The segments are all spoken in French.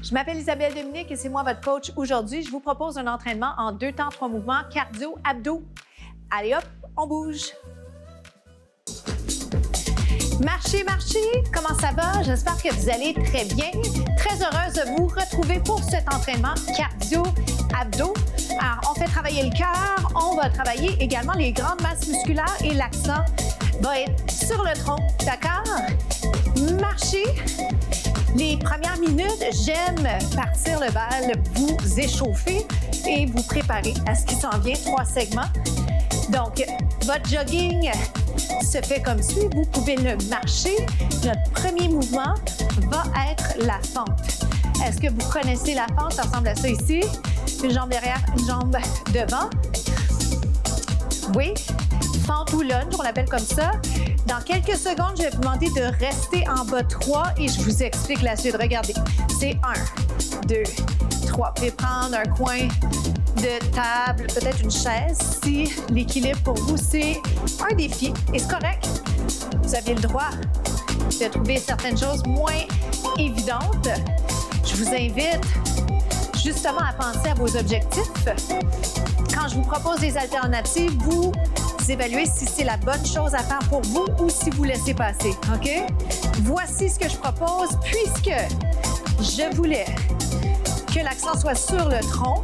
Je m'appelle Isabelle Dominique et c'est moi votre coach. Aujourd'hui, je vous propose un entraînement en 2 temps, 3 mouvements, cardio, abdos. Allez hop, on bouge. Marchez, marchez, comment ça va? J'espère que vous allez très bien. Très heureuse de vous retrouver pour cet entraînement cardio, abdos. Alors, on fait travailler le cœur, on va travailler également les grandes masses musculaires et l'accent va être sur le tronc, d'accord? Marchez. Les premières minutes, j'aime partir le bal, vous échauffer et vous préparer à ce qui s'en vient, 3 segments. Donc, votre jogging se fait comme suit. Vous pouvez le marcher. Notre premier mouvement va être la fente. Est-ce que vous connaissez la fente? Ça ressemble à ça ici. Une jambe derrière, une jambe devant. Oui, fente ou lunge, on l'appelle comme ça. Dans quelques secondes, je vais vous demander de rester en bas 3 et je vous explique la suite. Regardez, c'est 1, 2, 3. Vous pouvez prendre un coin de table, peut-être une chaise, si l'équilibre pour vous, c'est un défi. Et c'est correct. Vous avez le droit de trouver certaines choses moins évidentes. Je vous invite justement à penser à vos objectifs. Quand je vous propose des alternatives, vous évaluez si c'est la bonne chose à faire pour vous ou si vous laissez passer, OK? Voici ce que je propose puisque je voulais que l'accent soit sur le tronc.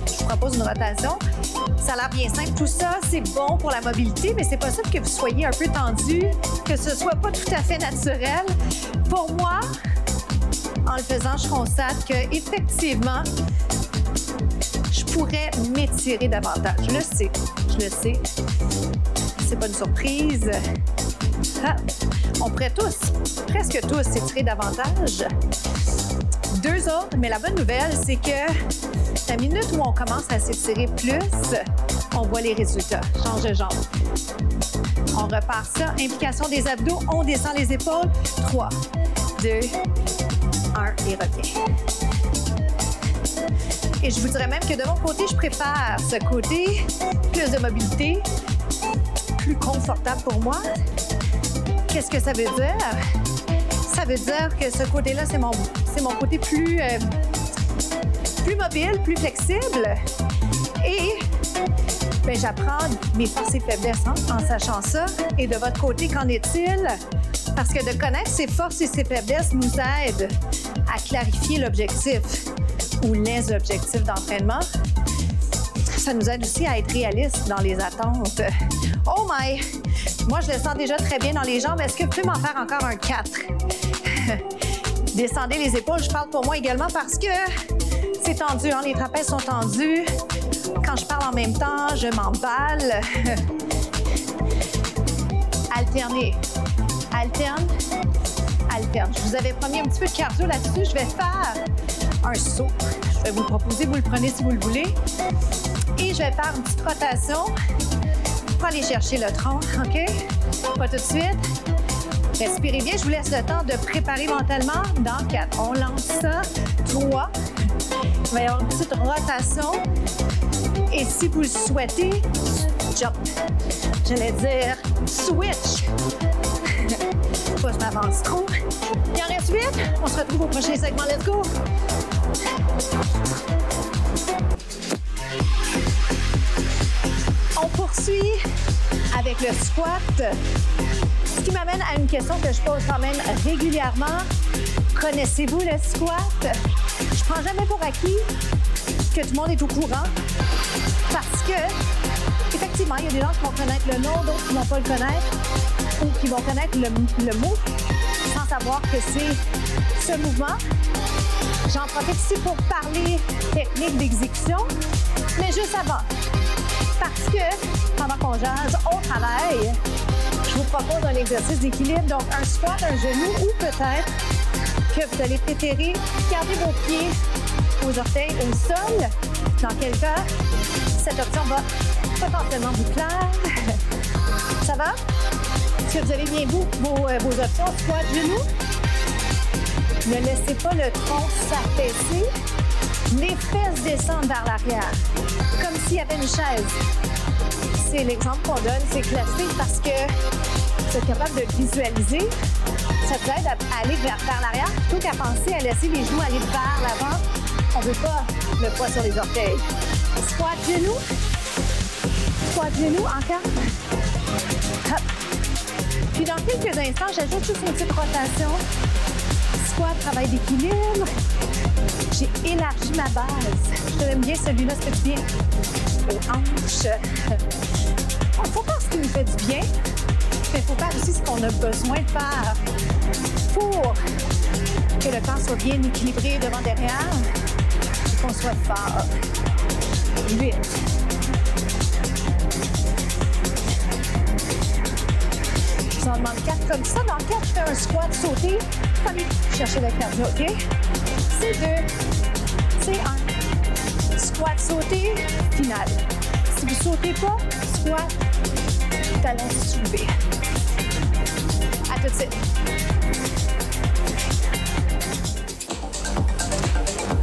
Je vous propose une rotation. Ça a l'air bien simple. Tout ça, c'est bon pour la mobilité, mais c'est possible que vous soyez un peu tendu, que ce soit pas tout à fait naturel. Pour moi, en le faisant, je constate que effectivement, je pourrais m'étirer davantage. Je le sais. C'est pas une surprise. Ah, on pourrait tous, presque tous, s'étirer davantage. 2 autres, mais la bonne nouvelle, c'est que la minute où on commence à s'étirer plus, on voit les résultats. Change de jambe. On repart ça. Implication des abdos, on descend les épaules. 3, 2, 1 et revient. Et je vous dirais même que de mon côté, je préfère ce côté, plus de mobilité, plus confortable pour moi. Qu'est-ce que ça veut dire? Ça veut dire que ce côté-là, c'est mon côté plus mobile, plus flexible. Et j'apprends mes forces et faiblesses en sachant ça. Et de votre côté, qu'en est-il? Parce que de connaître ses forces et ses faiblesses nous aide à clarifier l'objectif ou les objectifs d'entraînement. Ça nous aide aussi à être réaliste dans les attentes. Oh my! Moi, je le sens déjà très bien dans les jambes. Est-ce que vous pouvez m'en faire encore un 4? Descendez les épaules. Je parle pour moi également parce que c'est tendu, hein? Les trapèzes sont tendus. Quand je parle en même temps, je m'emballe. Alternez. Alterne. Alterne. Je vous avais promis un petit peu de cardio là-dessus. Je vais faire un saut. Je vais vous le proposer. Vous le prenez si vous le voulez. Et je vais faire une petite rotation pour aller chercher le tronc, OK? Pas tout de suite. Respirez bien. Je vous laisse le temps de préparer mentalement. Dans 4, on lance ça. 3. Il va y avoir une petite rotation. Et si vous le souhaitez, jump. J'allais dire switch. Faut que je m'avance trop. Il en reste 8. On se retrouve au prochain segment. Let's go! On poursuit avec le squat. Ce qui m'amène à une question que je pose quand même régulièrement. Connaissez-vous le squat? Je prends jamais pour acquis que tout le monde est au courant parce que, effectivement, il y a des gens qui vont connaître le nom, d'autres qui ne vont pas le connaître ou qui vont connaître le mot sans savoir que c'est ce mouvement. J'en profite ici pour parler technique d'exécution, mais juste avant, parce que pendant qu'on jase, on travaille. Je vous propose un exercice d'équilibre, donc un squat, un genou ou peut-être que vous allez préférer garder vos pieds aux orteils au sol. Dans quel cas, cette option va potentiellement vous plaire. Ça va? Est-ce que vous avez bien vos options? Squat, genou. Ne laissez pas le tronc s'affaisser. Les fesses descendent vers l'arrière, comme s'il y avait une chaise. C'est l'exemple qu'on donne, c'est classique parce que vous êtes capable de le visualiser. Ça vous aide à aller vers l'arrière plutôt qu'à penser à laisser les genoux aller vers l'avant. On ne veut pas le poids sur les orteils. Squat genoux. Squat genoux, encore. Hop. Puis dans quelques instants, j'ajoute juste une petite rotation. Squat, travail d'équilibre. J'ai élargi ma base. Je t'aime bien celui-là, ça fait bien aux hanches. Il faut faire ce qui nous fait du bien, mais il faut faire aussi ce qu'on a besoin de faire pour que le corps soit bien équilibré devant derrière et qu'on soit fort. 8. Je vous en demande 4 comme ça. Dans 4, fais un squat sauté. Allez chercher le cardio, OK? C'est 2. C'est 1. Squat sauté, final. Si vous ne sautez pas, squat, talons soulevés. À tout de suite.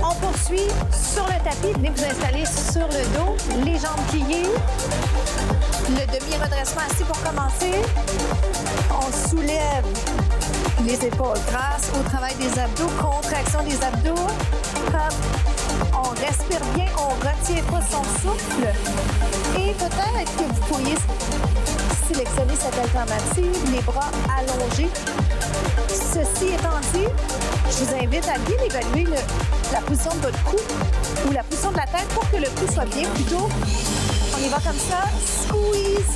On poursuit sur le tapis. Venez vous installer sur le dos, les jambes pliées. Le demi-redressement assis pour commencer. On soulève les épaules grâce au travail des abdos, contraction des abdos. Hop. On respire bien, on ne retient pas son souffle. Et peut-être que vous pourriez sélectionner cette alternative, les bras allongés. Ceci étant dit, je vous invite à bien évaluer la position de votre cou ou la position de la tête pour que le cou soit bien plutôt. On y va comme ça. Squeeze,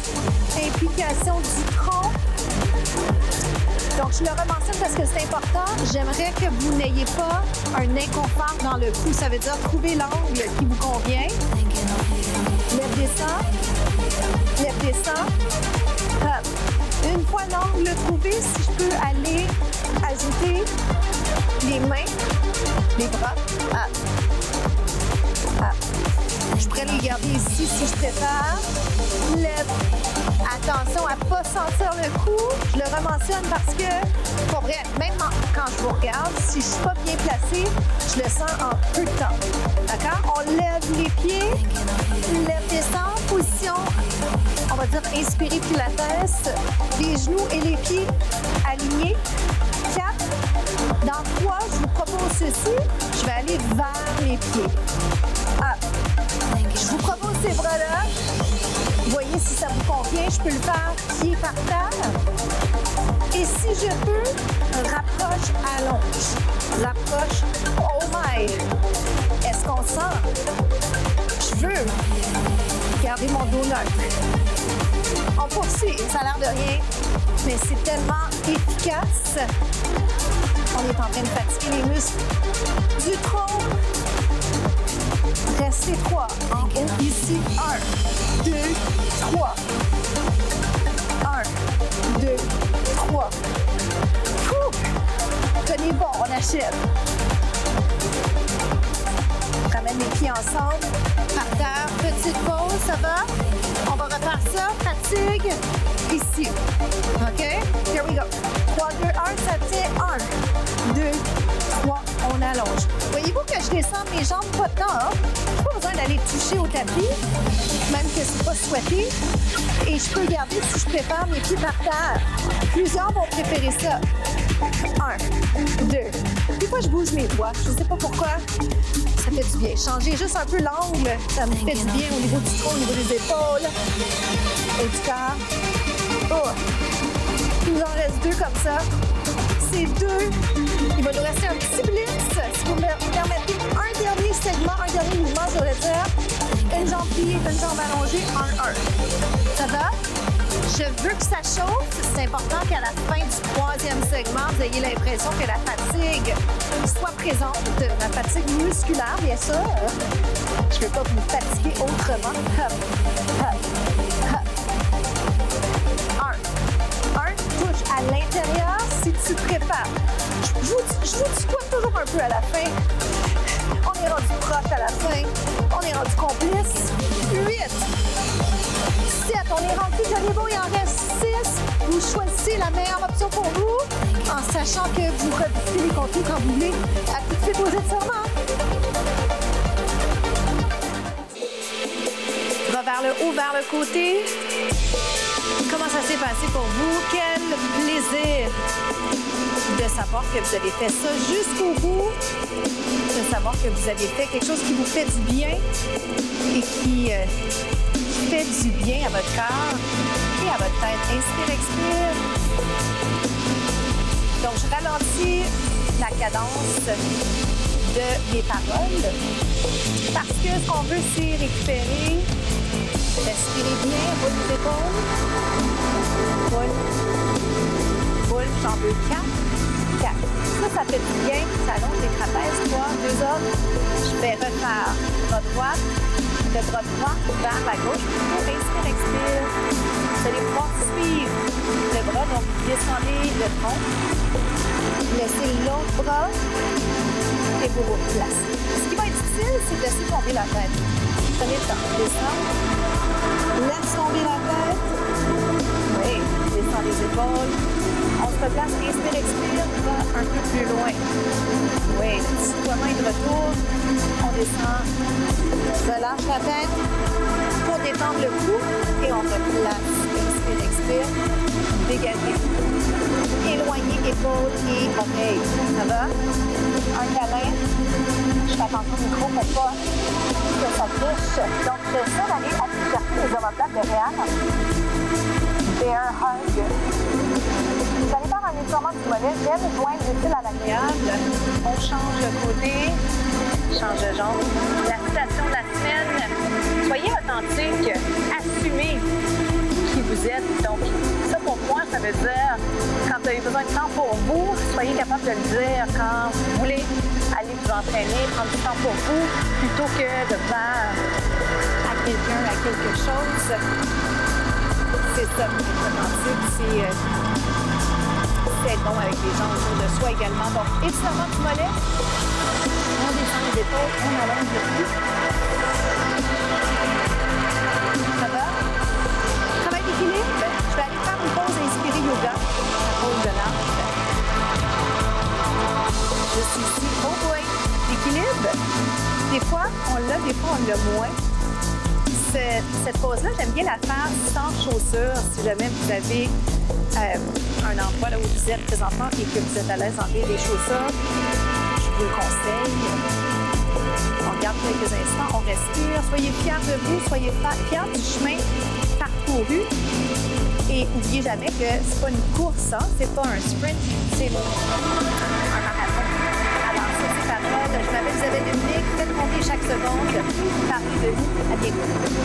implication du tronc. Donc, je le rementionne parce que c'est important. J'aimerais que vous n'ayez pas un inconfort dans le cou. Ça veut dire trouver l'angle qui vous convient. Lève, descend. Lève, descend. Hop. Une fois l'angle trouvé, si je peux aller ajouter les mains, les bras. Hop. Hop. Je pourrais les garder ici si je préfère. Lève. Attention à ne pas sentir le cou. Je le rementionne parce que, pour vrai, même quand je vous regarde, si je ne suis pas bien placée, je le sens en peu de temps. D'accord? On lève les pieds. Lève, descend. Position, on va dire inspiré pilates. Les genoux et les pieds alignés. 4. Dans 3, je vous propose ceci. Je vais aller vers les pieds. Je vous propose ces bras-là. Voyez si ça vous convient. Je peux le faire pied par terre. Et si je peux, rapproche, allonge. Rapproche. Oh my! Est-ce qu'on sent? Je veux garder mon dos neutre. On poursuit. Ça a l'air de rien, mais c'est tellement efficace. On est en train de fatiguer les muscles du tronc. Restez 3. En haut, ici. 1, 2, 3. 1, 2, 3. Tenez bon, on achève. Ramène les pieds ensemble. Par terre, petite pause, ça va? On va refaire ça. Fatigue. Ici. OK? Here we go. 3, 2, 1, ça tient. 1, 2, 3. On allonge. Voyez-vous que je descends mes jambes pas de temps, hein? Je n'ai pas besoin d'aller toucher au tapis, même que ce n'est pas souhaité. Et je peux garder, si je préfère, mes pieds par terre. Plusieurs vont préférer ça. 1, 2. Des fois, je bouge mes doigts. Je ne sais pas pourquoi. Ça fait du bien. Changer juste un peu l'angle, ça me fait du bien au niveau du tronc, au niveau des épaules et du corps. Oh. Il nous en reste 2 comme ça. C'est 2. Il va nous rester un petit blitz. Si vous me permettez, un dernier segment, un dernier mouvement, je voudrais dire une jambe pliée, une jambe allongée, 1-1. Ça va? Je veux que ça chauffe. C'est important qu'à la fin du 3e segment, vous ayez l'impression que la fatigue soit présente, la fatigue musculaire, bien sûr. Je ne veux pas vous fatiguer autrement. Hop, hop, hop. 1, touche à l'intérieur si tu préfères. Je vous squatte toujours un peu à la fin. On est rendu proche à la fin. On est rendu complice. 8. 7. On est rendu de niveau. Il en reste 6. Vous choisissez la meilleure option pour vous en sachant que vous revisitez les contours quand vous voulez. À tout de suite aux étirements. Va vers le haut, vers le côté. Comment ça s'est passé pour vous? Quel plaisir de savoir que vous avez fait ça jusqu'au bout, de savoir que vous avez fait quelque chose qui vous fait du bien et qui fait du bien à votre corps et à votre tête. Inspire, expire. Donc, je ralentis la cadence de mes paroles parce que ce qu'on veut, c'est récupérer. Respirez bien, roule les épaules. Roule. Roule, j'en veux 4. 4. Ça fait du bien. Ça allonge les trapèzes. 3, 2 autres. Je vais refaire bras droite, le bras droit vers la gauche. Inspire, expire. Vous allez pouvoir suivre le bras. Donc, descendez le tronc. Laissez l'autre bras et vous replacez. Ce qui va être difficile, c'est de laisser tomber la tête. Prenez le temps. Descends. Laisse tomber la tête. Oui, descends les épaules. On se replace, inspire, expire, va un peu plus loin. Oui, le petit doigt-main de retour. On descend. Relâche la tête pour détendre le cou et on replace. Inspire, expire. Dégagez. Éloignez épaules et oreilles. Ça va? Un câlin. Je fais attention au micro pour pas que ça touche. Donc, j'essaie d'aller à chercher les omoplates derrière. Bear hug. Vous allez faire un étirement du mollet. J'aime joindre l'utile à l'agréable. On change le côté. Change de jambe. La citation de la semaine. Soyez authentique. Assumez qui vous êtes. Donc, ça pour moi, ça veut dire quand vous avez besoin de temps pour vous, soyez capable de le dire quand vous voulez aller vous entraîner, prendre du temps pour vous, plutôt que de faire à quelqu'un, à quelque chose. C'est ça, être authentique, c'est être bon avec les gens autour de soi également. Donc, étirement du mollet, on descend les épaules, on allonge le cou. Ça va? Travail d'équilibre, je vais aller faire une pause inspirée yoga, la pause de l'arbre. Je suis ici, oh boy, l'équilibre. Des fois, on l'a, des fois, on l'a moins. Cette pause-là, j'aime bien la faire sans chaussures. Si jamais vous avez un endroit là où vous êtes présentement et que vous êtes à l'aise d'enlever les chaussures, je vous le conseille. On garde quelques instants, on respire. Soyez fiers de vous, soyez fiers du chemin parcouru. Et n'oubliez jamais que c'est pas une course, hein? C'est pas un sprint, c'est un marathon. Alors, sur ces paroles, je m'appelle Isabelle Dominique. Faites compter chaque seconde. Parlez de vous. À bientôt.